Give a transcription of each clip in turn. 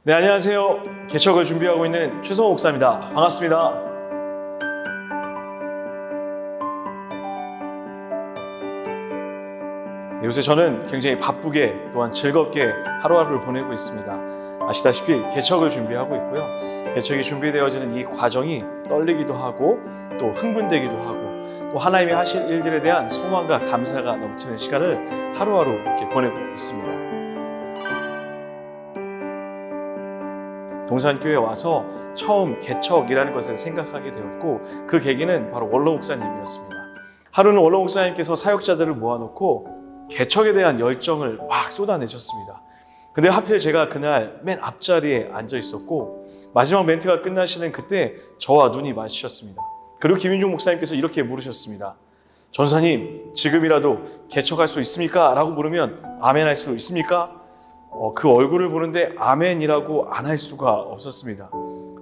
네, 안녕하세요. 개척을 준비하고 있는 최성호 목사입니다. 반갑습니다. 네, 요새 저는 굉장히 바쁘게 또한 즐겁게 하루하루를 보내고 있습니다. 아시다시피 개척을 준비하고 있고요. 개척이 준비되어지는 이 과정이 떨리기도 하고 또 흥분되기도 하고 또 하나님이 하실 일들에 대한 소망과 감사가 넘치는 시간을 하루하루 이렇게 보내고 있습니다. 동산교회에 와서 처음 개척이라는 것을 생각하게 되었고 그 계기는 바로 원로 목사님이었습니다. 하루는 원로 목사님께서 사역자들을 모아놓고 개척에 대한 열정을 막 쏟아내셨습니다. 근데 하필 제가 그날 맨 앞자리에 앉아 있었고 마지막 멘트가 끝나시는 그때 저와 눈이 마주쳤습니다. 그리고 김윤중 목사님께서 이렇게 물으셨습니다. 전사님, 지금이라도 개척할 수 있습니까? 라고 물으면 아멘 할 수 있습니까? 그 얼굴을 보는데 아멘이라고 안 할 수가 없었습니다.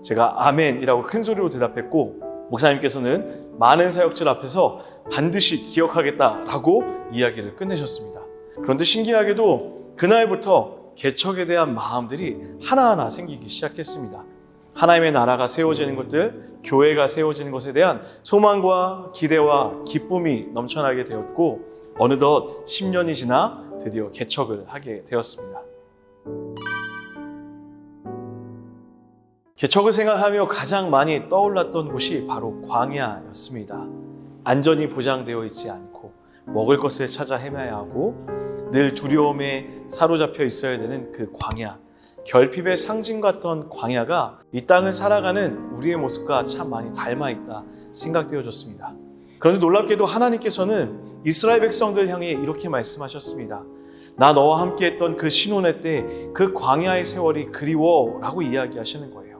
제가 아멘이라고 큰 소리로 대답했고 목사님께서는 많은 사역者앞에서 반드시 기억하겠다라고 이야기를 끝내셨습니다. 그런데 신기하게도 그날부터 개척에 대한 마음들이 하나하나 생기기 시작했습니다. 하나님의 나라가 세워지는 것들, 교회가 세워지는 것에 대한 소망과 기대와 기쁨이 넘쳐나게 되었고 어느덧 10년이 지나 드디어 개척을 하게 되었습니다. 개척을 생각하며 가장 많이 떠올랐던 곳이 바로 광야였습니다. 안전이 보장되어 있지 않고 먹을 것을 찾아 헤매야 하고 늘 두려움에 사로잡혀 있어야 되는 그 광야, 결핍의 상징 같던 광야가 이 땅을 살아가는 우리의 모습과 참 많이 닮아 있다 생각되어졌습니다. 그런데 놀랍게도 하나님께서는 이스라엘 백성들 향해 이렇게 말씀하셨습니다. 나 너와 함께 했던 그 신혼의 때 그 광야의 세월이 그리워 라고 이야기하시는 거예요.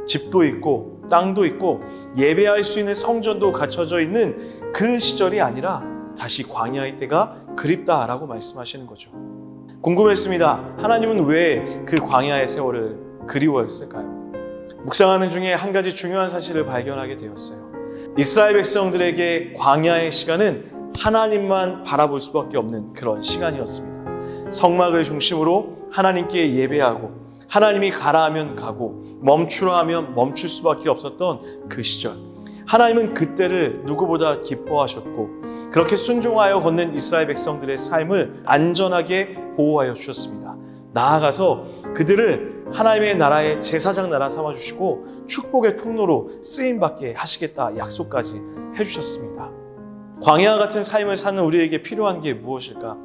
집도 있고 땅도 있고 예배할 수 있는 성전도 갖춰져 있는 그 시절이 아니라 다시 광야의 때가 그립다라고 말씀하시는 거죠. 궁금했습니다. 하나님은 왜 그 광야의 세월을 그리워했을까요? 묵상하는 중에 한 가지 중요한 사실을 발견하게 되었어요. 이스라엘 백성들에게 광야의 시간은 하나님만 바라볼 수밖에 없는 그런 시간이었습니다. 성막을 중심으로 하나님께 예배하고 하나님이 가라 하면 가고 멈추라 하면 멈출 수밖에 없었던 그 시절, 하나님은 그때를 누구보다 기뻐하셨고 그렇게 순종하여 걷는 이스라엘 백성들의 삶을 안전하게 보호하여 주셨습니다. 나아가서 그들을 하나님의 나라의 제사장 나라 삼아주시고 축복의 통로로 쓰임받게 하시겠다 약속까지 해주셨습니다. 광야 같은 삶을 사는 우리에게 필요한 게 무엇일까?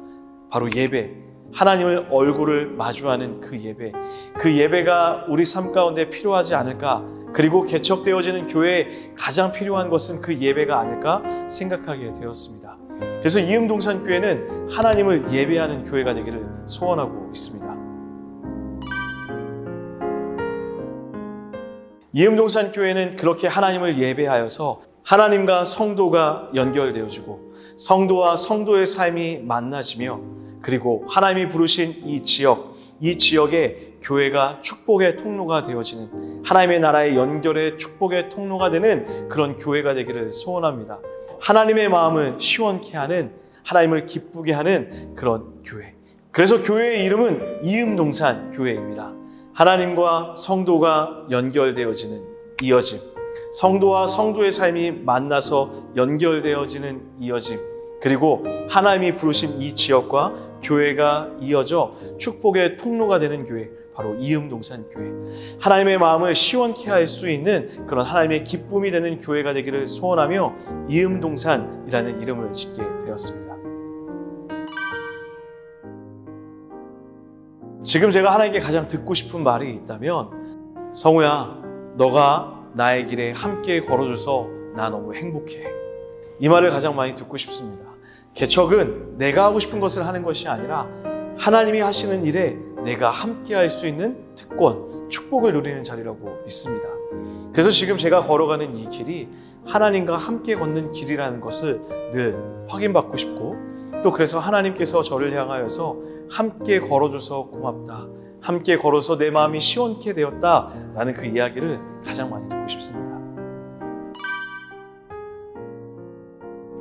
바로 예배, 하나님을 얼굴을 마주하는 그 예배, 그 예배가 우리 삶 가운데 필요하지 않을까? 그리고 개척되어지는 교회에 가장 필요한 것은 그 예배가 아닐까 생각하게 되었습니다. 그래서 이음동산교회는 하나님을 예배하는 교회가 되기를 소원하고 있습니다. 이음동산교회는 그렇게 하나님을 예배하여서 하나님과 성도가 연결되어지고 성도와 성도의 삶이 만나지며 그리고 하나님이 부르신 이 지역에 교회가 축복의 통로가 되어지는 하나님의 나라의 연결의 축복의 통로가 되는 그런 교회가 되기를 소원합니다. 하나님의 마음을 시원케 하는, 하나님을 기쁘게 하는 그런 교회. 그래서 교회의 이름은 이음동산 교회입니다. 하나님과 성도가 연결되어지는 이어짐, 성도와 성도의 삶이 만나서 연결되어지는 이어짐, 그리고 하나님이 부르신 이 지역과 교회가 이어져 축복의 통로가 되는 교회, 바로 이음동산 교회. 하나님의 마음을 시원케 할 수 있는 그런 하나님의 기쁨이 되는 교회가 되기를 소원하며 이음동산이라는 이름을 짓게 되었습니다. 지금 제가 하나님께 가장 듣고 싶은 말이 있다면, 성우야, 너가 나의 길에 함께 걸어줘서 나 너무 행복해. 이 말을 가장 많이 듣고 싶습니다. 개척은 내가 하고 싶은 것을 하는 것이 아니라 하나님이 하시는 일에 내가 함께 할 수 있는 특권, 축복을 누리는 자리라고 믿습니다. 그래서 지금 제가 걸어가는 이 길이 하나님과 함께 걷는 길이라는 것을 늘 확인받고 싶고 또 그래서 하나님께서 저를 향하여서 함께 걸어줘서 고맙다, 함께 걸어서 내 마음이 시원케 되었다라는 그 이야기를 가장 많이 듣고 싶습니다.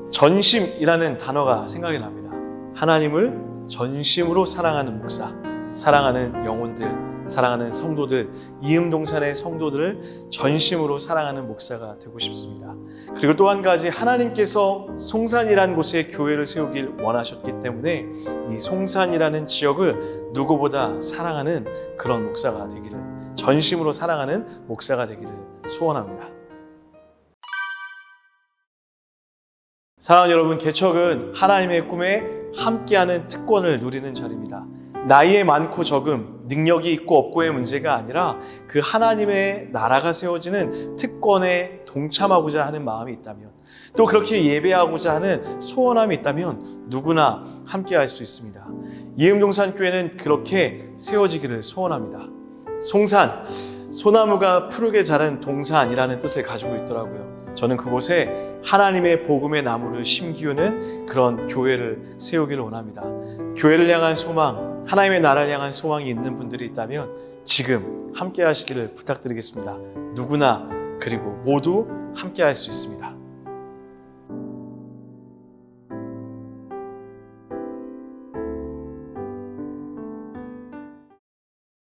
전심이라는 단어가 생각이 납니다. 하나님을 전심으로 사랑하는 목사, 사랑하는 영혼들, 사랑하는 성도들, 이음동산의 성도들을 전심으로 사랑하는 목사가 되고 싶습니다. 그리고 또 한 가지, 하나님께서 송산이라는 곳에 교회를 세우길 원하셨기 때문에 이 송산이라는 지역을 누구보다 사랑하는 그런 목사가 되기를, 전심으로 사랑하는 목사가 되기를 소원합니다. 사랑하는 여러분, 개척은 하나님의 꿈에 함께하는 특권을 누리는 자리입니다. 나이에 많고 적음, 능력이 있고 없고의 문제가 아니라 그 하나님의 나라가 세워지는 특권에 동참하고자 하는 마음이 있다면, 또 그렇게 예배하고자 하는 소원함이 있다면 누구나 함께할 수 있습니다. 이음동산교회는 그렇게 세워지기를 소원합니다. 송산, 소나무가 푸르게 자란 동산이라는 뜻을 가지고 있더라고요. 저는 그곳에 하나님의 복음의 나무를 심기우는 그런 교회를 세우기를 원합니다. 교회를 향한 소망, 하나님의 나라를 향한 소망이 있는 분들이 있다면 지금 함께 하시기를 부탁드리겠습니다. 누구나, 그리고 모두 함께 할 수 있습니다.